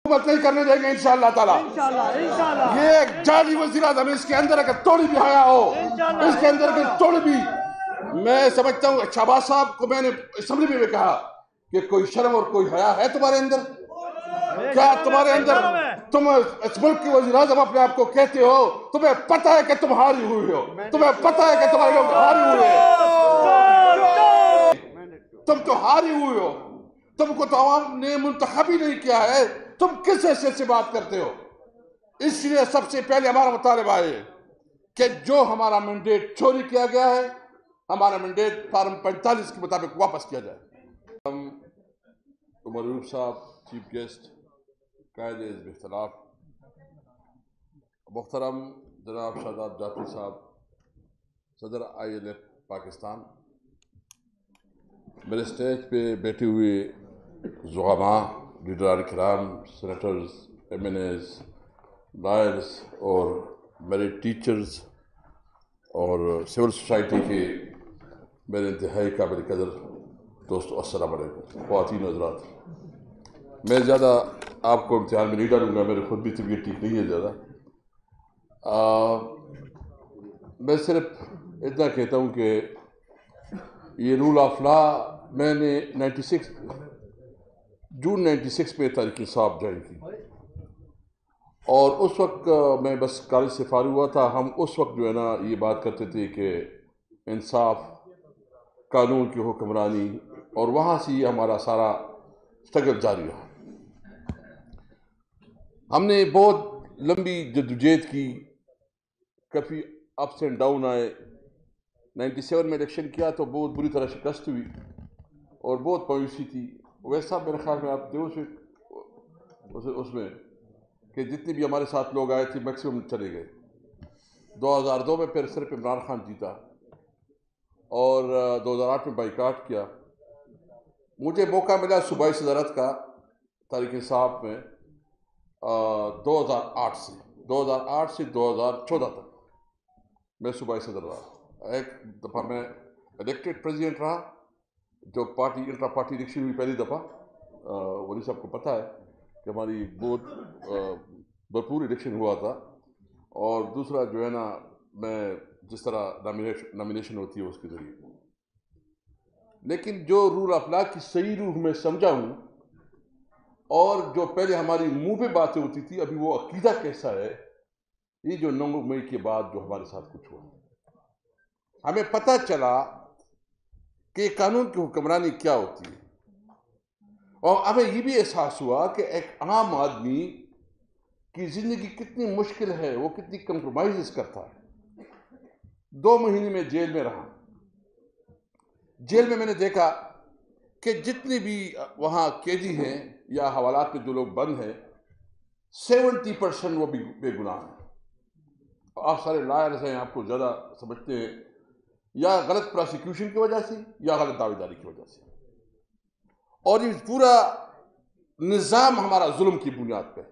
हुकूमत नहीं करने देंगे इंशाअल्लाह ताला। इंशाअल्लाह ये एक जाली वज़ीर आज़म, इसके अंदर अगर थोड़ी भी हया हो, इसके अंदर अगर थोड़ी भी, मैं समझता हूँ शहबाज साहब को मैंने असेंबली में भी कहा कि कोई शर्म और कोई हया है तुम्हारे अंदर? क्या तुम्हारे अंदर, तुम इस मुल्क की वज़ीर आज़म अपने आप को कहते हो, तुम्हें पता है कि तुम हारी हुई हो, तुम्हें पता है कि तुम्हारे लोग हारी हुए हैं, तुम तो हारी हुई हो, तुमको तो आवाम ने मुंतखब ही नहीं किया है, तुम किस हैसियत से बात करते हो? इसलिए सबसे पहले हमारा मुतालबा है कि जो हमारा मैंडेट चोरी किया गया है, हमारा मैंडेट फार्म 45 के मुताबिक वापस किया जाए। हम उमर साहब, चीफ गेस्ट, कायदे इख्तिलाफ, मुहतरम जनाब शादाब जाफरी साहब, सदर ILF पाकिस्तान, मेरे स्टेज पे बैठे हुए ज़ुआमा, लीडर कराम, सेनेटर्स, MNAs, लॉयर्स और मेरे टीचर्स और सिविल सोसाइटी के मेरे इंतहाई काबिल कदर दोस्तों, अस्सलाम वालेकुम। ख़वातीन हज़रात, मैं ज़्यादा आपको इम्तिहान में नहीं डालूँगा, मेरे खुद भी तबीयत ठीक नहीं है ज़्यादा। मैं सिर्फ इतना कहता हूँ कि ये रूल ऑफ लॉ मैंने 96 जून 96 में तारीख इंसाफ ज्वाइन की, और उस वक्त मैं बस कॉलेज से फारिग हुआ था। हम उस वक्त जो है ना ये बात करते थे कि इंसाफ, कानून की हुक्मरानी, और वहाँ से ये हमारा सारा स्ट्रगल जारी रहा। हमने बहुत लंबी जद्दोजहद की, काफ़ी अप्स एंड डाउन आए। 97 में इलेक्शन किया तो बहुत बुरी तरह शिकस्त हुई और बहुत मायूसी थी। वैसा मेरे ख्याल में आप थे उसमें कि जितने भी हमारे साथ लोग आए थे मैक्सिमम चले गए। 2002 में फिर सिर्फ इमरान खान जीता और 2008 में बाइकाट किया। मुझे मौका मिला सूबाई सदरत का तारीख इंसाफ में 2008 से 2014 तक मैं सूबाई सदर रहा। एक दफ़ा मैं इलेक्टेड प्रेसिडेंट रहा, जो पार्टी इंट्रा पार्टी इलेक्शन हुई पहली दफ़ा। वली साहब को पता है कि हमारी बहुत भरपूर इलेक्शन हुआ था। और दूसरा जो है ना, मैं जिस तरह नॉमिनेशन होती है उसके ज़रिए, लेकिन जो रूल ऑफ लॉ की सही रूह में समझा हूँ, और जो पहले हमारी मुंह पे बातें होती थी, अभी वो अकीदा कैसा है, ये जो 9 मई के बाद जो हमारे साथ कुछ हुआ, हमें पता चला कि कानून की हुक्मरानी क्या होती है। और हमें ये भी एहसास हुआ कि एक आम आदमी की जिंदगी कितनी मुश्किल है, वो कितनी कंप्रोमाइज करता है। 2 महीने में जेल में रहा। जेल में मैंने देखा कि जितने भी वहाँ कैदी हैं या हवालात में जो लोग बंद हैं, 70% वो भी बेगुनाह हैं। आप सारे लायर्स हैं, आपको ज़्यादा समझते हैं, या गलत प्रोसिक्यूशन की वजह से या गलत दावेदारी की वजह से। और ये पूरा निज़ाम हमारा जुल्म की बुनियाद पे है।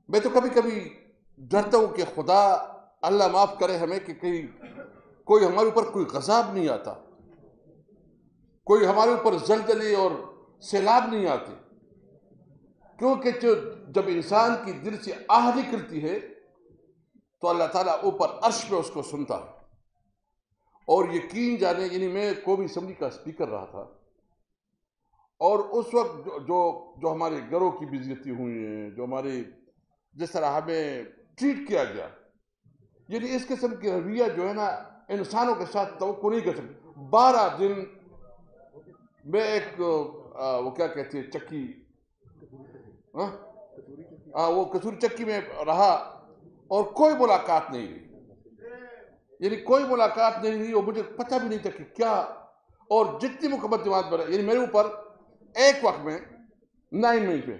मैं तो कभी कभी डरता हूँ कि खुदा, अल्लाह माफ़ करे हमें, कि कहीं कोई हमारे ऊपर कोई गज़ाब नहीं आता, कोई हमारे ऊपर जलजले और सैलाब नहीं आते, क्योंकि जब इंसान की दिल से आह निकलती है तो अल्लाह ताला ऊपर अर्श पे उसको सुनता है। और यकीन जाने, यानी मैं कौमी असेंबली का स्पीकर रहा था, और उस वक्त जो हमारे घरों की बेइज्जती हुई है, जो हमारे जिस तरह हमें ट्रीट किया गया, यानी इस किस्म की रवैया जो है ना, इंसानों के साथ तवक्को नहीं कर सकते। 12 दिन मैं एक वो क्या कहते हैं, चक्की, वो कसूरी चक्की में रहा और कोई मुलाकात नहीं हुई, यानी कोई मुलाकात नहीं हुई, और मुझे पता भी नहीं था कि क्या। और जितनी मुकदमात बने, यानी मेरे ऊपर एक वक्त में 9 मई पे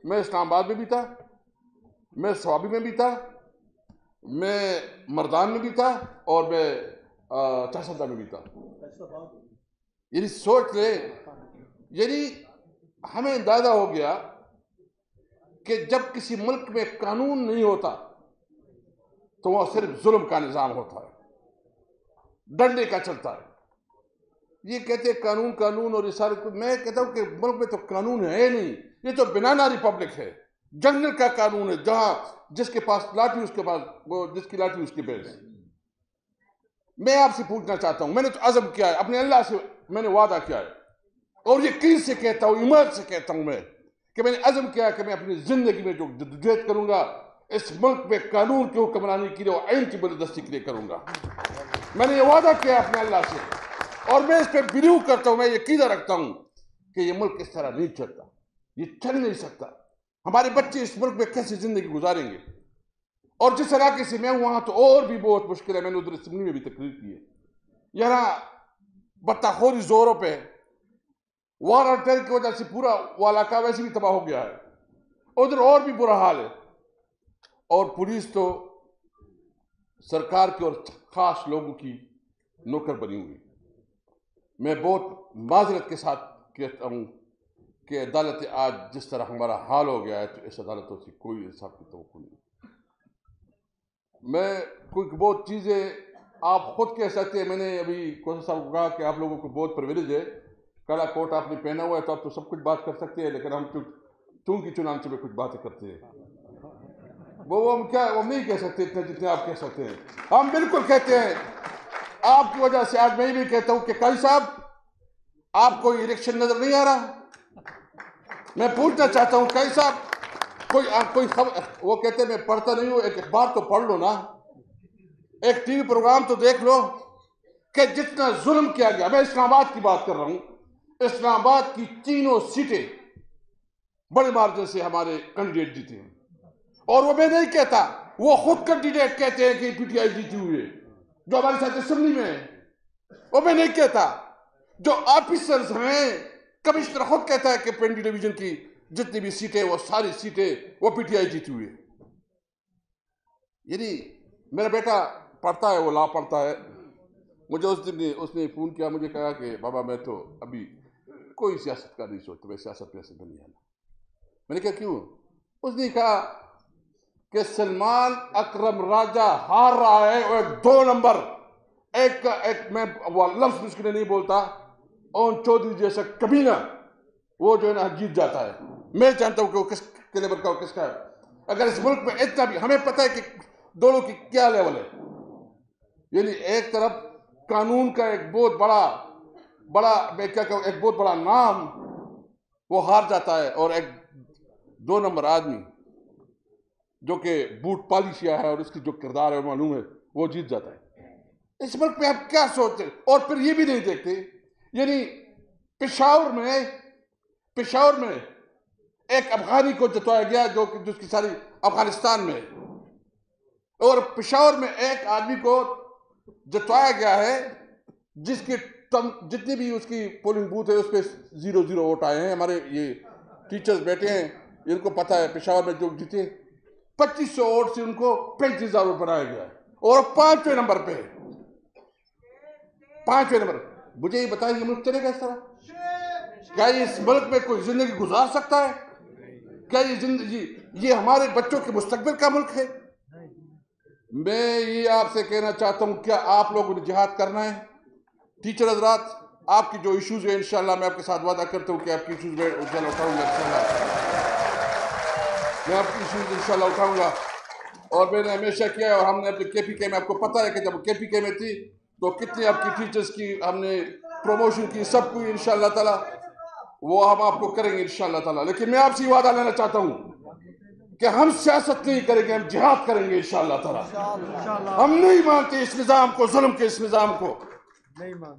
मैं इस्लामाबाद में भी था, मैं स्वाबी में भी था, मैं मर्दान में भी था, और मैं चासदा में भी था। यानी सोच ले, यानी हमें अंदाजा हो गया कि जब किसी मुल्क में कानून नहीं होता तो वह सिर्फ जुल्म का निज़ाम होता है, डंडे का चलता है। ये कहते हैं कानून कानून, और ये सारे, मैं कहता हूँ कि मुल्क में तो कानून है नहीं, ये तो बनाना रिपब्लिक है, जंगल का कानून है, जहां जिसके पास लाठी उसके पास, वो जिसकी लाठी उसके पैर। मैं आपसे पूछना चाहता हूं, मैंने तो अज़म किया है, अपने अल्लाह से मैंने वादा किया है, और यकीन से कहता हूं, ईमान से कहता हूं मैं कि मैंने अज़म किया है कि मैं अपनी जिंदगी में जो जद्दोजहद करूंगा इस मुल्क में कानून की हुक्मरानी के लिए और आइन की बलदस्ती के लिए करूंगा। मैंने ये वादा किया अपने अल्लाह से, और मैं इस पर बिलीव करता हूं, मैं यकीन रखता हूं कि ये मुल्क इस तरह नहीं चलता, ये चल नहीं सकता। हमारे बच्चे इस मुल्क में कैसी जिंदगी गुजारेंगे? और जिस इलाके से मैं हूं वहां तो और भी बहुत मुश्किल है। मैंने उधर असम्बली में भी तकरीर की है, यहाँ बत्ताखोरी जोरों पे, वार और टेरर की वजह से पूरा वो इलाका वैसे भी तबाह हो गया है, उधर और भी बुरा हाल है। और पुलिस तो सरकार की और खास लोगों की नौकर बनी हुई। मैं बहुत माजरत के साथ कहता हूं कि अदालत आज जिस तरह हमारा हाल हो गया है, तो इस अदालतों से कोई इंसाफ की तवक्को नहीं। मैं कुछ बहुत चीज़ें आप खुद कह सकते हैं। मैंने अभी कोसा साहब को कहा कि आप लोगों को बहुत प्रिविलेज है, काला कोट आपने पहना हुआ है तो आप तो सब कुछ बात कर सकते हैं, लेकिन हम चूंकि चुनांचे में कुछ बातें करते हैं, वो हम क्या वो नहीं कह सकते इतने जितने आप कह सकते हैं। हम बिल्कुल कहते हैं, आपकी वजह से आज मैं भी कहता हूं कि काजी साहब आपको इलेक्शन नजर नहीं आ रहा। मैं पूछना चाहता हूं काजी साहब, कोई खबर, वो कहते हैं मैं पढ़ता नहीं हूं, एक अखबार तो पढ़ लो ना, एक टीवी प्रोग्राम तो देख लो कि जितना जुल्म किया गया। मैं इस्लामाबाद की बात कर रहा हूं, इस्लामाबाद की तीनों सीटें बड़े मार्जिन से हमारे कैंडिडेट जीते हैं, और वो मैं नहीं कहता, वो खुद कैंडिडेट कहते हैं कि पीटीआई जीती हुई है, जो हमारे साथ असेंबली में है। वो मैं नहीं कहता, जो ऑफिसर्स हैं, कमिश्नर खुद कहता है कि पेंडी डिवीजन की जितनी भी सीटें, वो सारी सीटें वो पीटीआई जीती हुई है। यानी मेरा बेटा पढ़ता है, वो लॉ पढ़ता है। मुझे उस दिन उसने फ़ोन किया, मुझे कहा कि बाबा मैं तो अभी कोई सियासत का नहीं सोचता, मैं सियासत में से नहीं आना। मैंने कहा क्यों? उसने कहा कि सलमान अकरम राजा हार रहा है, और 2 नंबर एक मैं वो लफ्ज मुश्किल नहीं बोलता, और चौधरी जैसा कमीना वो जो है ना जीत जाता है। मैं जानता हूं कि वो किस कैलिबर का और किसका है। अगर इस मुल्क में इतना भी हमें पता है कि दोनों की क्या लेवल है, यानी एक तरफ कानून का एक बहुत बड़ा मैं क्या कहूं, एक बहुत बड़ा नाम वो हार जाता है, और एक 2 नंबर आदमी जो कि बूट पॉलिशिया है और उसकी जो किरदार है मालूम है, वो जीत जाता है। इस मुल्क में आप क्या सोचते? और फिर ये भी नहीं देखते, यानी पेशावर में एक अफगानी को जितवाया गया जो कि जिसकी सारी अफगानिस्तान में है, और पेशावर में एक आदमी को जितवाया गया है जिसके जितनी भी उसकी पोलिंग बूथ है उस पर 0-0 वोट आए हैं। हमारे ये टीचर्स बैठे हैं, इनको पता है पेशावर में जो जीते 2500 वोट से उनको 35,000 वोट बनाया गया है, और 5वें नंबर पे 5वें नंबर। मुझे ये बताइए, ये मुल्क चलेगा इस तरह? क्या इस मुल्क में कोई जिंदगी गुजार सकता है? क्या ये जिंदगी, ये हमारे बच्चों के मुस्तकबिल का मुल्क है? मैं ये आपसे कहना चाहता हूं, क्या आप लोगों ने जिहाद करना है? टीचर हजरात, आपकी जो इश्यूज है इंशाल्लाह मैं आपके साथ वादा करता हूं कि आपकी इश्यूज में उठाऊंगा इंशाल्लाह, मैं आपकी इश्यूज इंशाल्लाह उठाऊंगा। और मैंने हमेशा किया है, और हमने अपने केपीके में, आपको पता है कि जब केपीके में थी तो कितनी आपकी टीचर्स की हमने प्रमोशन की, सब कुछ इंशाल्लाह ताला वो हम आपको करेंगे इंशाल्लाह ताला। लेकिन मैं आपसे वादा लेना चाहता हूं कि हम सियासत नहीं करेंगे, हम जिहाद करेंगे इंशाल्लाह ताला। हम नहीं मानते इस निज़ाम को, जुल्म के इस निज़ाम को।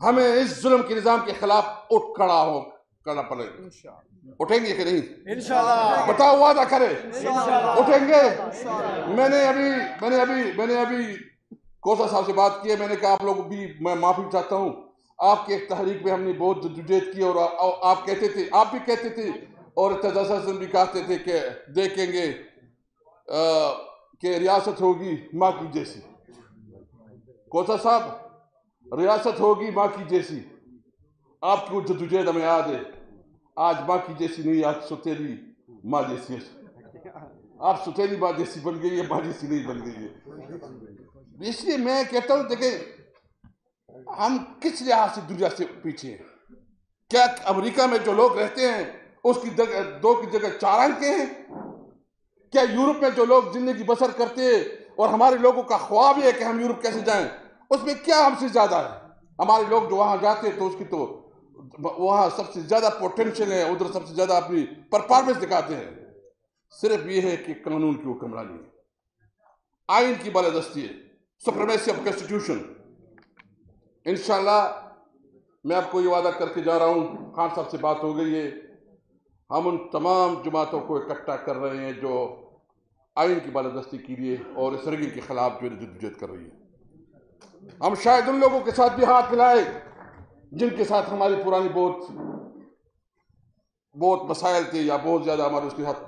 हमें इस जुल्म के निज़ाम के खिलाफ करना पड़ेगा। उठेंगे कि नहीं? इंशाल्लाह। बताओ, वादा करें, उठेंगे? मैंने अभी कोसा साहब से बात की है। मैंने कहा आप लोग भी, मैं माफी चाहता हूं, आपकी एक तहरीक में हमने बहुत जद्दोजहद की, और आप कहते थे, आप भी कहते थे, और तजासन भी कहते थे कि देखेंगे कि रियासत होगी माँ की जैसी। कोसा साहब, रियासत होगी माँ की जैसी। आपकी जद्दोजहद हमें याद है, आज माँ की जैसी नहीं, आज सुतेली माँ जैसी है। आप सुतेली माँ जैसी बन गई है, माँ जैसी नहीं बन गई है। इसलिए मैं कहता हूं, देखें हम किस लिहाज से दुनिया से पीछे हैं। क्या अमेरिका में जो लोग रहते हैं उसकी जगह 2 की जगह 4 अंक हैं? क्या यूरोप में जो लोग जिंदगी बसर करते हैं और हमारे लोगों का ख्वाब है कि हम यूरोप कैसे जाएं, उसमें क्या हमसे ज्यादा है? हमारे लोग जो वहां जाते हैं तो उसकी तो वहां सबसे ज्यादा पोटेंशियल है, उधर सबसे ज्यादा अपनी परफॉर्मेंस दिखाते हैं। सिर्फ ये है कि कानून की हुक्मरानी है, आइन की बालादस्ती है, सुप्रीमेसी ऑफ कॉन्स्टिट्यूशन। इंशाल्लाह मैं आपको ये वादा करके जा रहा हूं, खान साहब से बात हो गई है, हम उन तमाम जमातों को इकट्ठा कर रहे हैं जो आइन की बालादस्ती के लिए और इस रगी के खिलाफ जो जद्दोजहद कर रही है। हम शायद उन लोगों के साथ भी हाथ मिलाए जिनके साथ हमारी पुरानी बहुत मसाइल थे या बहुत ज्यादा हमारे उसके साथ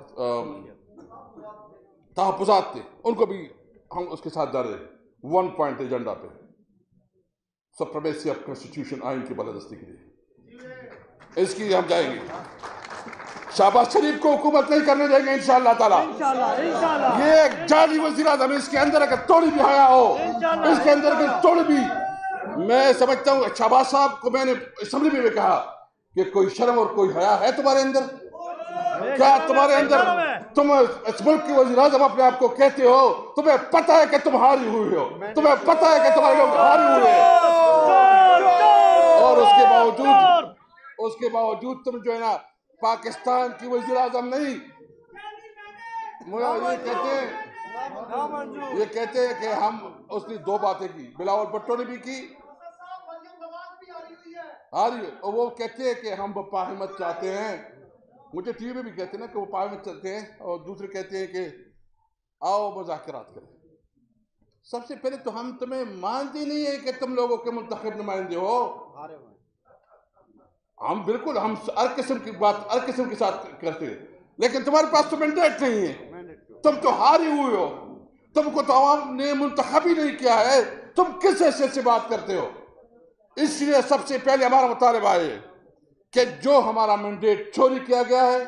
तहफ़्फ़ुज़ात थे, उनको भी हम उसके साथ जा रहे हैं 1 पॉइंट एजेंडा पे, सुप्रीमेसी ऑफ कॉन्स्टिट्यूशन, आइन की बालादस्ती के लिए। इसके लिए हम जाएंगे। शहबाज शरीफ को हुकूमत नहीं करने देंगे इंशाअल्लाह ताला। ये एक जाली वज़ीर आज़म है, इसके अंदर अगर थोड़ी भी हया हो, इसके अंदर अगर थोड़ी भी, मैं समझता हूँ शहबाज साहब को मैंने असेंबली में भी कहा कि कोई शर्म और कोई हया है तुम्हारे अंदर? क्या तुम्हारे अंदर, तुम इस मुल्क के वज़ीर आज़म अपने आप को कहते हो, तुम्हें पता है कि तुम हारी हुई हो, तुम्हें पता है कि तुम्हारे लोग हारे हुए हैं, और उसके बावजूद तुम जो है ना पाकिस्तान की वज़ीर आज़म नहीं, ये कहते हैं कि हम, उसने 2 बातें की, बिलावल भुट्टो ने भी की, और वो कहते हैं कि हम वफाहिमत चाहते हैं। मुझे टीवी में भी कहते हैं ना कि वो वफाहिमत चाहते हैं, और दूसरे कहते हैं कि आओ मुज़ाकरात करें। सबसे पहले तो हम तुम्हें मानते नहीं है कि तुम लोगों के मुंतखब नुमाइंदे हो। हम बिल्कुल, हम हर किस्म की बात हर किस्म के साथ करते हैं, लेकिन तुम्हारे पास तो मैंडेट नहीं है, तुम तो हारे हुए हो, तुमको तो आवाम ने मुंतखब ही नहीं किया है, तुम किस हैसियत से बात करते हो? इसलिए सबसे पहले हमारा मुतालबा है कि जो हमारा मैंडेट चोरी किया गया है,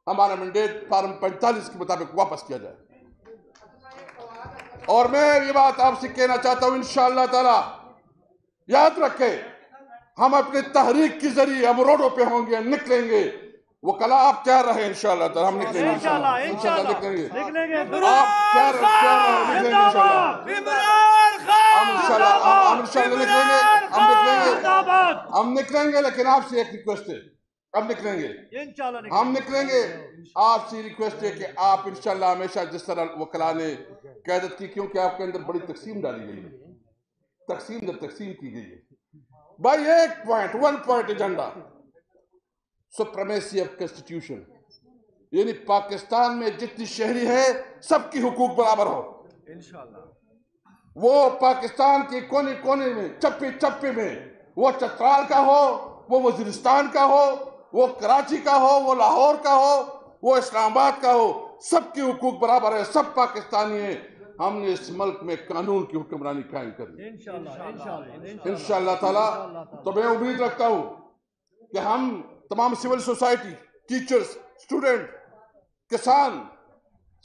हमारा मैंडेट फार्म 45 के मुताबिक वापस किया जाए। और मैं ये बात आपसे कहना चाहता हूं, इंशाअल्लाह ताला याद रखें, हम अपने तहरीक के जरिए हम रोडों पे होंगे, निकलेंगे। वो कला आप तैयार रहे, इंशाअल्लाह ताला हम निकलेंगे, इंशाअल्लाह निकलेंगे। आप तैयार रहे, निकलेंगे इंशाअल्लाह, हम निकलेंगे। लेकिन आपसे एक रिक्वेस्ट है, अब निकलेंगे, हम निकलेंगे। आपसे रिक्वेस्ट है कि आप इंशाअल्लाह हमेशा जिस तरह वकला ने क़यादत की, क्योंकि आपके अंदर बड़ी तकसीम डाली गई है, तकसीम की गई है भाई। 1 point agenda, supremacy of constitution, यानी पाकिस्तान में जितनी शहरी है सबकी हुकूक बराबर हो इंशाअल्लाह। वो पाकिस्तान के कोने कोने में, चप्पे चप्पे में, वो चतराल का हो, वो वजीरिस्तान का हो, वो कराची का हो, वो लाहौर का हो, वो इस्लामाबाद का हो, सबकी हुकूक बराबर है, सब पाकिस्तानी है। हमने इस मुल्क में कानून की हुक्मरानी कायम करनी इंशाअल्लाह ताला। तो मैं उम्मीद रखता हूं कि हम तमाम सिविल सोसाइटी, टीचर्स, स्टूडेंट, किसान,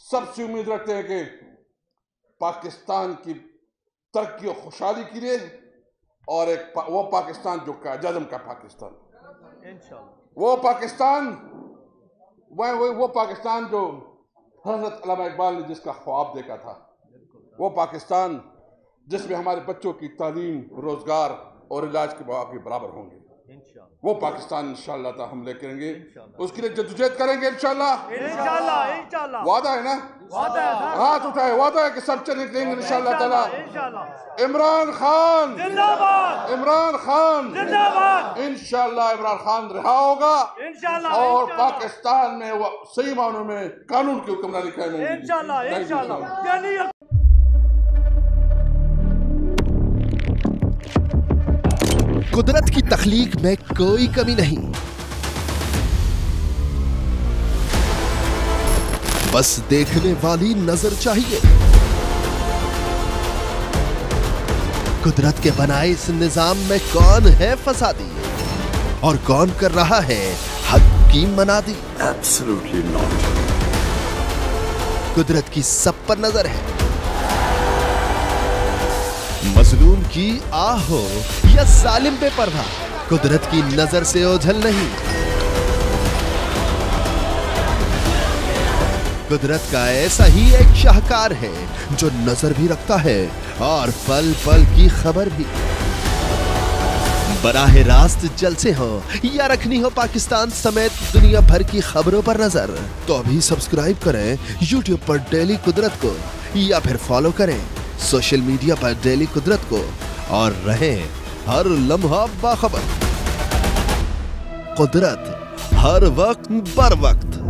सबसे उम्मीद रखते हैं कि पाकिस्तान की तरक्की और खुशहाली के लिए, और एक वो पाकिस्तान जो कायद-ए-आज़म का पाकिस्तान, वो पाकिस्तान जो हज़रत अल्लामा इकबाल ने जिसका ख्वाब देखा था, वो पाकिस्तान जिसमें हमारे बच्चों की तालीम, रोजगार और इलाज के बराबर होंगे, वो पाकिस्तान इंशाअल्लाह हम लेकर आएंगे, उसके लिए जद्दोजहद करेंगे इंशाअल्लाह। वादा है ना? हाथ उठाए, वादा है कि सब चले निकलेंगे इंशाअल्लाह ताला। इमरान खान जिंदाबाद, इमरान खान जिंदाबाद। इंशाअल्लाह इमरान खान रिहा होगा और पाकिस्तान में वो सही मानों में कानून की हुक्मरानी कायम होगी इंशाअल्लाह। कुदरत की तख्लीक में कोई कमी नहीं, बस देखने वाली नजर चाहिए। कुदरत के बनाए इस निजाम में कौन है फसादी और कौन कर रहा है हक की मनादी? Absolutely not. कुदरत की सब पर नजर है, मजलूम की आह हो या जालिम बेपरवाह, कुदरत की नजर से ओझल नहीं। कुदरत का ऐसा ही एक शाहकार है जो नजर भी रखता है और पल पल की खबर भी। बराह रास्त जलसे हो या रखनी हो पाकिस्तान समेत दुनिया भर की खबरों पर नजर, तो अभी सब्सक्राइब करें YouTube पर डेली कुदरत को या फिर फॉलो करें सोशल मीडिया पर डेली कुदरत को और रहें हर लम्हा बाखबर। कुदरत हर वक्त बर वक्त।